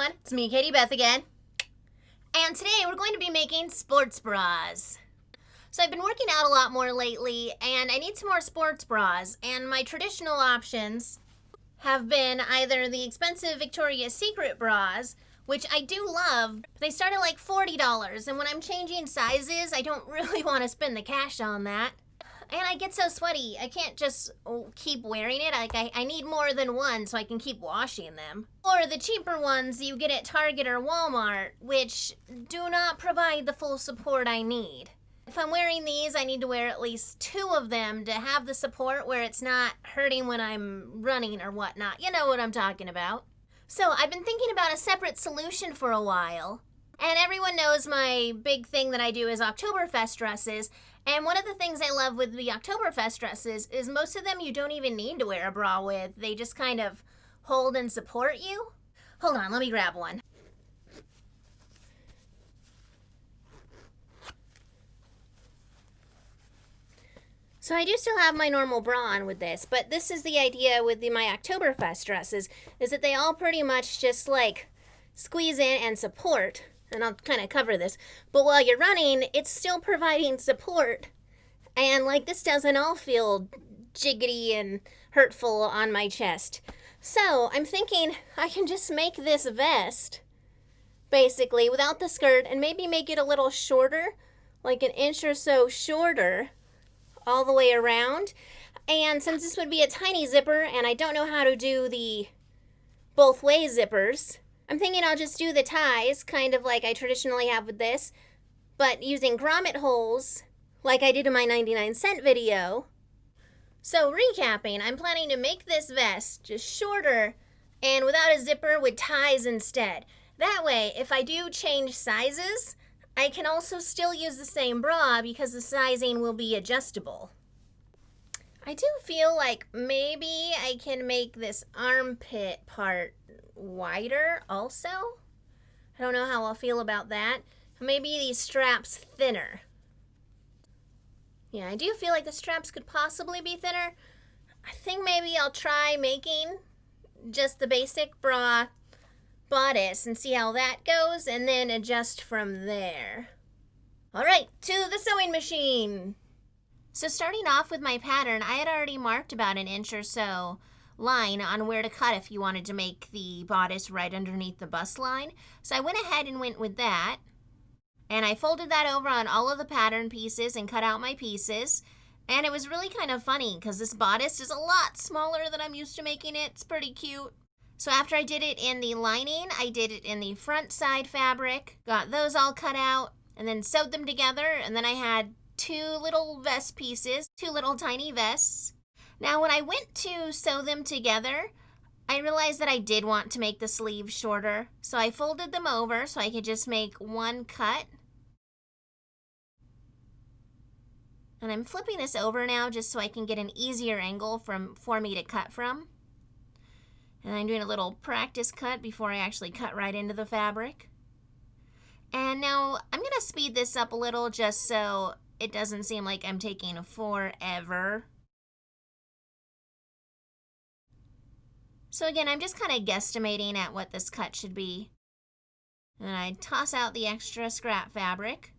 everyone, it's me, Katie-Beth again. And today we're going to be making sports bras. So I've been working out a lot more lately and I need some more sports bras, and my traditional options have been either the expensive Victoria's Secret bras, which I do love, but they start at like $40, and when I'm changing sizes, I don't really want to spend the cash on that. And I get so sweaty, I can't just keep wearing it. I need more than one so I can keep washing them. Or the cheaper ones you get at Target or Walmart, which do not provide the full support I need. If I'm wearing these, I need to wear at least 2 of them to have the support where it's not hurting when I'm running or whatnot. You know what I'm talking about. So I've been thinking about a separate solution for a while. And everyone knows my big thing that I do is Oktoberfest dresses. And one of the things I love with the Oktoberfest dresses is most of them you don't even need to wear a bra with. They just kind of hold and support you. Hold on, let me grab one. So I do still have my normal bra on with this, but this is the idea with my Oktoberfest dresses, is that they all pretty much just like squeeze in and support. And I'll kind of cover this, but while you're running, it's still providing support. And like this doesn't all feel jiggity and hurtful on my chest. So I'm thinking I can just make this vest, basically, without the skirt, and maybe make it a little shorter, like an inch or so shorter, all the way around. And since this would be a tiny zipper, and I don't know how to do the both way zippers, I'm thinking I'll just do the ties, kind of like I traditionally have with this, but using grommet holes, like I did in my 99-cent video. So recapping, I'm planning to make this vest just shorter and without a zipper with ties instead. That way, if I do change sizes, I can also still use the same bra because the sizing will be adjustable. I do feel like maybe I can make this armpit part wider also. I don't know how I'll feel about that. Maybe these straps thinner. Yeah, I do feel like the straps could possibly be thinner. I think maybe I'll try making just the basic bra bodice and see how that goes, and then adjust from there. All right, to the sewing machine. So starting off with my pattern, I had already marked about an inch or so line on where to cut if you wanted to make the bodice right underneath the bust line. So I went ahead and went with that, and I folded that over on all of the pattern pieces and cut out my pieces. And it was really kind of funny because this bodice is a lot smaller than I'm used to making it. It's pretty cute. So after I did it in the lining, I did it in the front side fabric, got those all cut out, and then sewed them together. And then I had 2 little vest pieces, 2 little tiny vests. Now when I went to sew them together, I realized that I did want to make the sleeves shorter, so I folded them over so I could just make one cut. And I'm flipping this over now just so I can get an easier angle for me to cut from. And I'm doing a little practice cut before I actually cut right into the fabric. And now I'm going to speed this up a little just so it doesn't seem like I'm taking forever. So again, I'm just kind of guesstimating at what this cut should be. And I toss out the extra scrap fabric.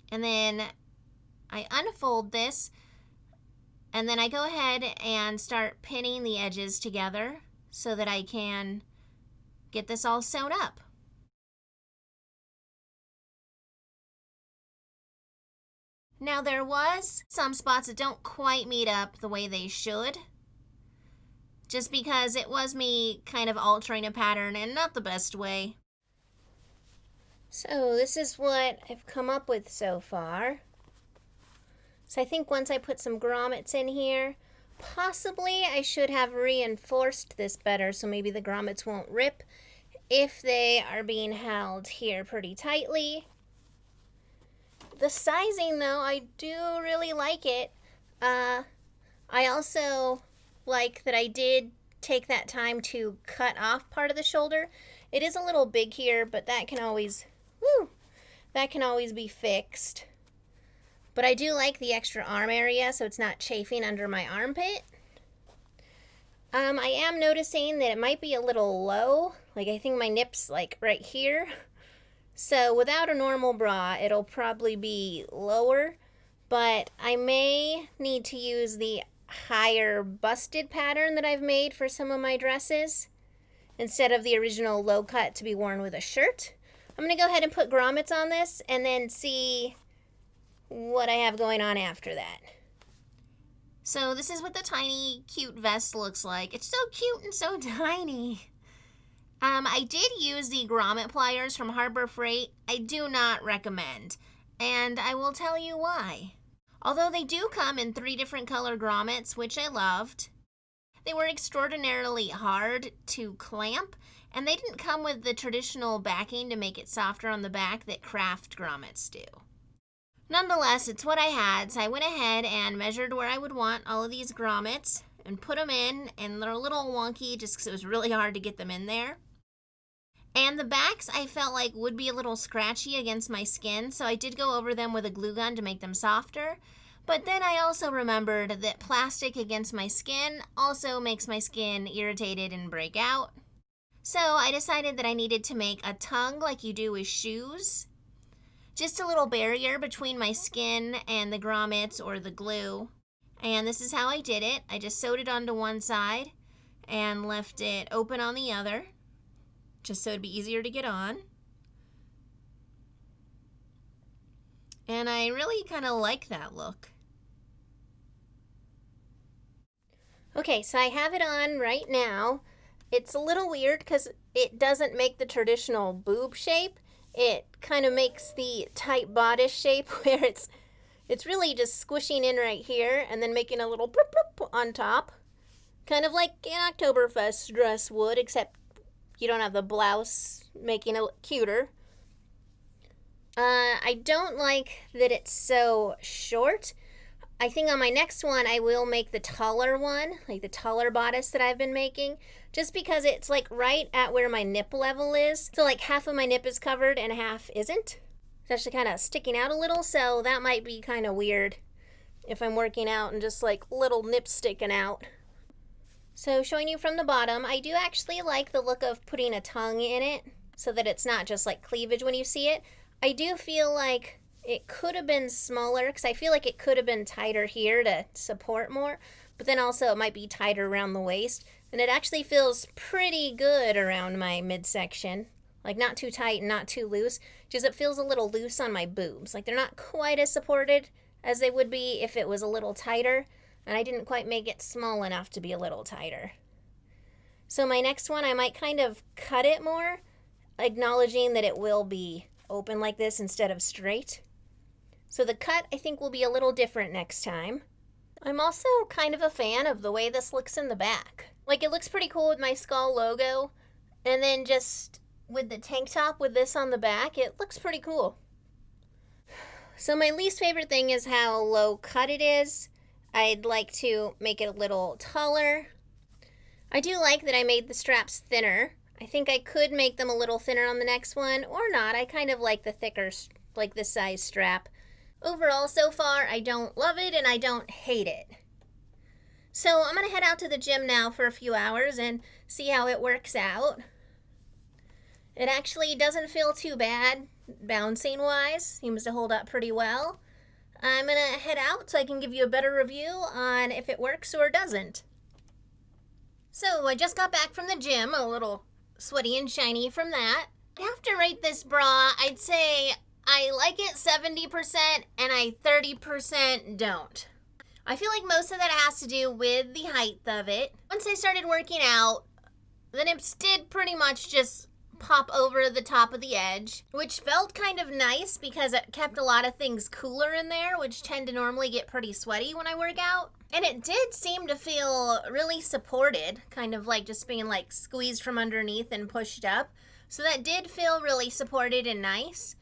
And then I unfold this, and then I go ahead and start pinning the edges together so that I can get this all sewn up. Now there was some spots that don't quite meet up the way they should, just because it was me kind of altering a pattern and not the best way. So this is what I've come up with so far. So I think once I put some grommets in here, possibly I should have reinforced this better so maybe the grommets won't rip if they are being held here pretty tightly. The sizing though, I do really like it. I also like that I did take that time to cut off part of the shoulder. It is a little big here, but that can always, be fixed. But I do like the extra arm area so it's not chafing under my armpit. I am noticing that it might be a little low. Like I think my nip's like right here. So without a normal bra, it'll probably be lower, but I may need to use the higher busted pattern that I've made for some of my dresses instead of the original low cut to be worn with a shirt. I'm gonna go ahead and put grommets on this and then see what I have going on after that. So this is what the tiny cute vest looks like. It's so cute and so tiny. I did use the grommet pliers from Harbor Freight. I do not recommend, and I will tell you why. Although they do come in 3 different color grommets, which I loved, they were extraordinarily hard to clamp, and they didn't come with the traditional backing to make it softer on the back that craft grommets do. Nonetheless, it's what I had, so I went ahead and measured where I would want all of these grommets and put them in, and they're a little wonky just because it was really hard to get them in there. And the backs I felt like would be a little scratchy against my skin, so I did go over them with a glue gun to make them softer. But then I also remembered that plastic against my skin also makes my skin irritated and break out. So I decided that I needed to make a tongue like you do with shoes. Just a little barrier between my skin and the grommets or the glue. And this is how I did it. I just sewed it onto one side and left it open on the other, just so it'd be easier to get on. And I really kind of like that look. Okay, so I have it on right now. It's a little weird because it doesn't make the traditional boob shape. It kind of makes the tight bodice shape where it's really just squishing in right here and then making a little bloop bloop on top. Kind of like an Oktoberfest dress would, except you don't have the blouse making it look cuter. I don't like that it's so short. I think on my next one I will make the taller one, like the taller bodice that I've been making, just because it's like right at where my nip level is. So like half of my nip is covered and half isn't. It's actually kind of sticking out a little, so that might be kind of weird if I'm working out and just like little nips sticking out. So showing you from the bottom, I do actually like the look of putting a tongue in it so that it's not just like cleavage when you see it. I do feel like it could have been smaller because I feel like it could have been tighter here to support more, but then also it might be tighter around the waist. And it actually feels pretty good around my midsection. Like not too tight and not too loose, just it feels a little loose on my boobs. Like they're not quite as supported as they would be if it was a little tighter, and I didn't quite make it small enough to be a little tighter. So my next one, I might kind of cut it more, acknowledging that it will be open like this instead of straight. So the cut, I think, will be a little different next time. I'm also kind of a fan of the way this looks in the back. Like, it looks pretty cool with my skull logo, and then just with the tank top with this on the back, it looks pretty cool. So my least favorite thing is how low cut it is. I'd like to make it a little taller. I do like that I made the straps thinner. I think I could make them a little thinner on the next one, or not. I kind of like the thicker, like this size strap. Overall, so far, I don't love it and I don't hate it. So I'm going to head out to the gym now for a few hours and see how it works out. It actually doesn't feel too bad, bouncing-wise. Seems to hold up pretty well. I'm going to head out so I can give you a better review on if it works or doesn't. So I just got back from the gym, a little sweaty and shiny from that. I have to rate this bra, I'd say I like it 70% and I 30% don't. I feel like most of that has to do with the height of it. Once I started working out, the nips did pretty much just pop over the top of the edge, which felt kind of nice because it kept a lot of things cooler in there, which tend to normally get pretty sweaty when I work out. And it did seem to feel really supported, kind of like just being like squeezed from underneath and pushed up. So that did feel really supported and nice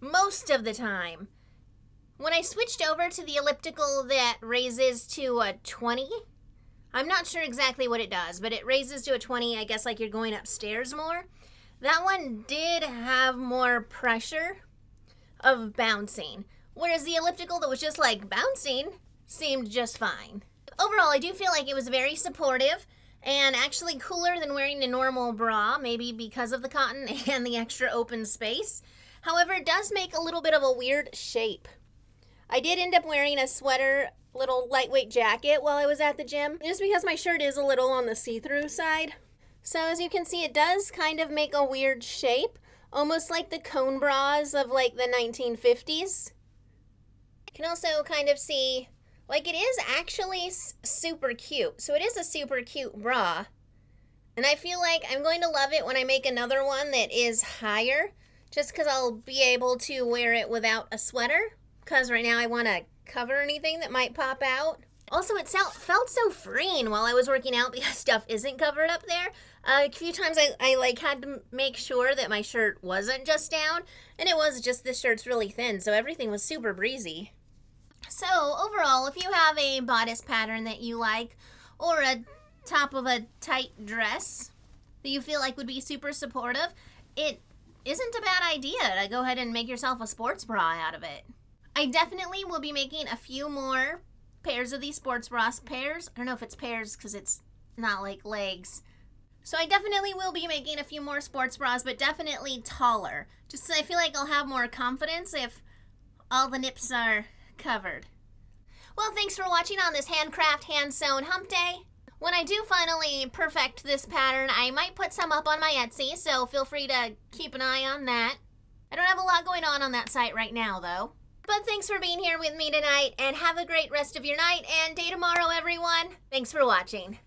most of the time. When I switched over to the elliptical that raises to a 20, I'm not sure exactly what it does, but it raises to a 20, I guess like you're going upstairs more. That one did have more pressure of bouncing, whereas the elliptical that was just like bouncing seemed just fine. Overall, I do feel like it was very supportive, and actually cooler than wearing a normal bra, maybe because of the cotton and the extra open space. However, it does make a little bit of a weird shape. I did end up wearing a sweater, little lightweight jacket while I was at the gym, just because my shirt is a little on the see-through side. So as you can see, it does kind of make a weird shape, almost like the cone bras of like the 1950s. You can also kind of see, like, it is actually super cute. So it is a super cute bra. And I feel like I'm going to love it when I make another one that is higher, just because I'll be able to wear it without a sweater, because right now I want to cover anything that might pop out. Also, it felt so freeing while I was working out because stuff isn't covered up there. A few times I like had to make sure that my shirt wasn't just down, and it was just this shirt's really thin, so everything was super breezy. So overall, if you have a bodice pattern that you like, or a top of a tight dress that you feel like would be super supportive, it isn't a bad idea to go ahead and make yourself a sports bra out of it. I definitely will be making a few more pairs of these sports bras. Pairs? I don't know if it's pairs because it's not like legs. So I definitely will be making a few more sports bras, but definitely taller. Just so I feel like I'll have more confidence if all the nips are covered. Well, thanks for watching on this Handcraft Hand Sewn Hump Day. When I do finally perfect this pattern, I might put some up on my Etsy, so feel free to keep an eye on that. I don't have a lot going on that site right now, though. But thanks for being here with me tonight, and have a great rest of your night and day tomorrow, everyone. Thanks for watching.